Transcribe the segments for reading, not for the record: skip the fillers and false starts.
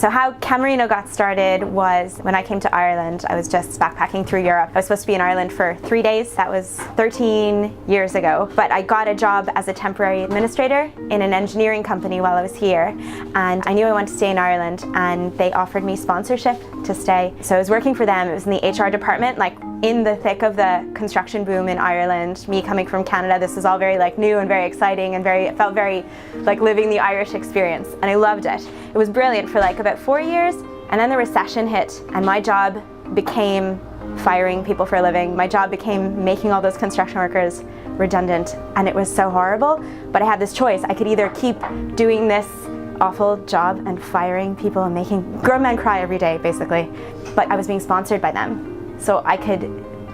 So how Camerino got started was when I came to Ireland. I was just backpacking through Europe. I was supposed to be in Ireland for 3 days. That was 13 years ago. But I got a job as a temporary administrator in an engineering company while I was here. And I knew I wanted to stay in Ireland, and they offered me sponsorship to stay. So I was working for them. It was in the HR department, like in the thick of the construction boom in Ireland. Me coming from Canada, this was all very like new and very exciting, and it felt very like living the Irish experience, and I loved it. It was brilliant for like about 4 years, and then the recession hit, and my job became firing people for a living. My job became making all those construction workers redundant, and it was so horrible. But I had this choice. I could either keep doing this awful job and firing people and making grown men cry every day, basically, but I was being sponsored by them. So I could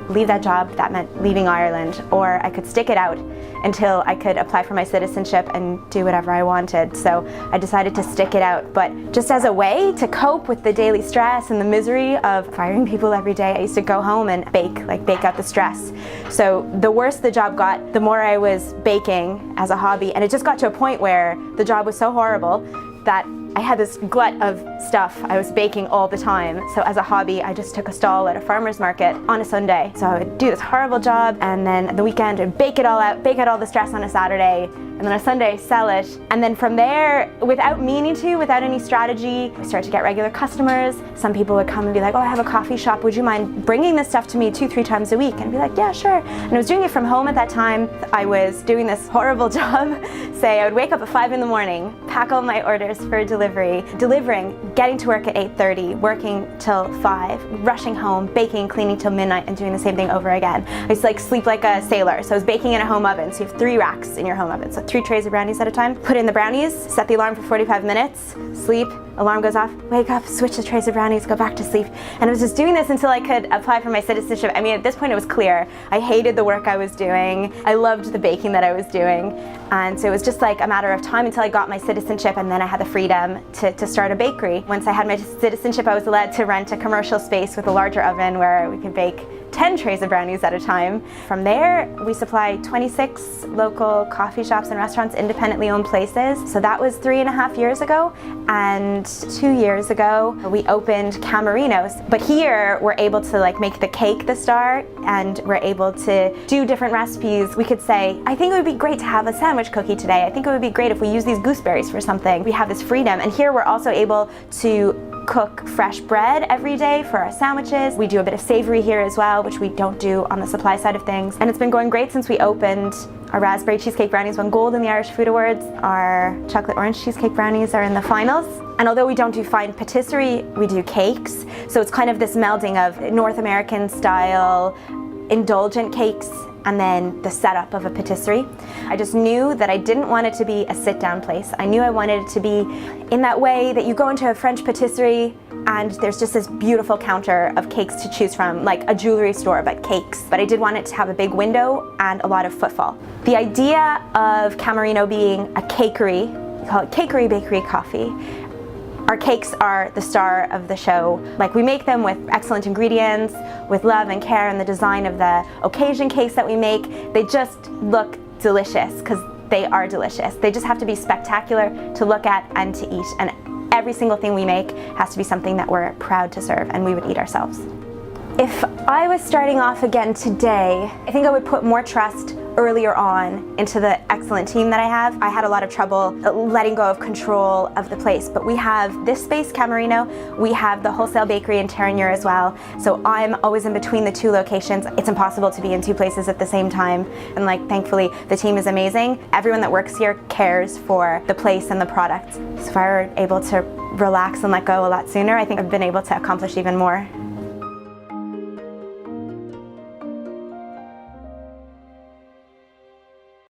leave that job, that meant leaving Ireland, or I could stick it out until I could apply for my citizenship and do whatever I wanted. So I decided to stick it out, but just as a way to cope with the daily stress and the misery of firing people every day, I used to go home and bake out the stress. So the worse the job got, the more I was baking as a hobby, and it just got to a point where the job was so horrible that I had this glut of stuff. I was baking all the time. So as a hobby, I just took a stall at a farmer's market on a Sunday. So I would do this horrible job, and then at the weekend I'd bake it all out, bake out all the stress on a Saturday, and then on a Sunday sell it. And then from there, without meaning to, without any strategy, I started to get regular customers. Some people would come and be like, oh, I have a coffee shop. Would you mind bringing this stuff to me 2-3 times a week? And I'd be like, yeah, sure. And I was doing it from home at that time. I was doing this horrible job. Say I would wake up at 5 in the morning, pack all my orders for delivery, delivering, getting to work at 8:30, working till 5, rushing home, baking, cleaning till midnight, and doing the same thing over again. I used to like sleep like a sailor. So I was baking in a home oven. So you have 3 racks in your home oven. So 3 trays of brownies at a time. Put in the brownies, set the alarm for 45 minutes, sleep, alarm goes off, wake up, switch the trays of brownies, go back to sleep. And I was just doing this until I could apply for my citizenship. I mean, at this point it was clear. I hated the work I was doing. I loved the baking that I was doing. And so it was just like a matter of time until I got my citizenship, and then I had the freedom to start a bakery. Once I had my citizenship, I was allowed to rent a commercial space with a larger oven where we could bake 10 trays of brownies at a time. From there, we supply 26 local coffee shops and restaurants, independently owned places. So that was 3.5 years ago. And 2 years ago, we opened Camerino's. But here, we're able to like make the cake the star, and we're able to do different recipes. We could say, I think it would be great to have a sandwich cookie today. I think it would be great if we use these gooseberries for something. We have this freedom. And here, we're also able to cook fresh bread every day for our sandwiches. We do a bit of savory here as well, which we don't do on the supply side of things. And it's been going great since we opened. Our raspberry cheesecake brownies won gold in the Irish Food Awards. Our chocolate orange cheesecake brownies are in the finals. And although we don't do fine patisserie, we do cakes. So it's kind of this melding of North American style indulgent cakes and then the setup of a patisserie. I just knew that I didn't want it to be a sit-down place. I knew I wanted it to be in that way that you go into a French patisserie and there's just this beautiful counter of cakes to choose from, like a jewelry store, but cakes. But I did want it to have a big window and a lot of footfall. The idea of Camerino being a cakery, we call it Cakery Bakery Coffee. Our cakes are the star of the show. Like, we make them with excellent ingredients, with love and care, and the design of the occasion cakes that we make, they just look delicious because they are delicious. They just have to be spectacular to look at and to eat. And every single thing we make has to be something that we're proud to serve and we would eat ourselves. If I was starting off again today, I think I would put more trust earlier on into the excellent team that I have. I had a lot of trouble letting go of control of the place, but we have this space, Camerino, we have the wholesale bakery in Caryna as well, so I'm always in between the 2 locations. It's impossible to be in 2 places at the same time, and like, thankfully, the team is amazing. Everyone that works here cares for the place and the product. So if I were able to relax and let go a lot sooner, I think I've been able to accomplish even more.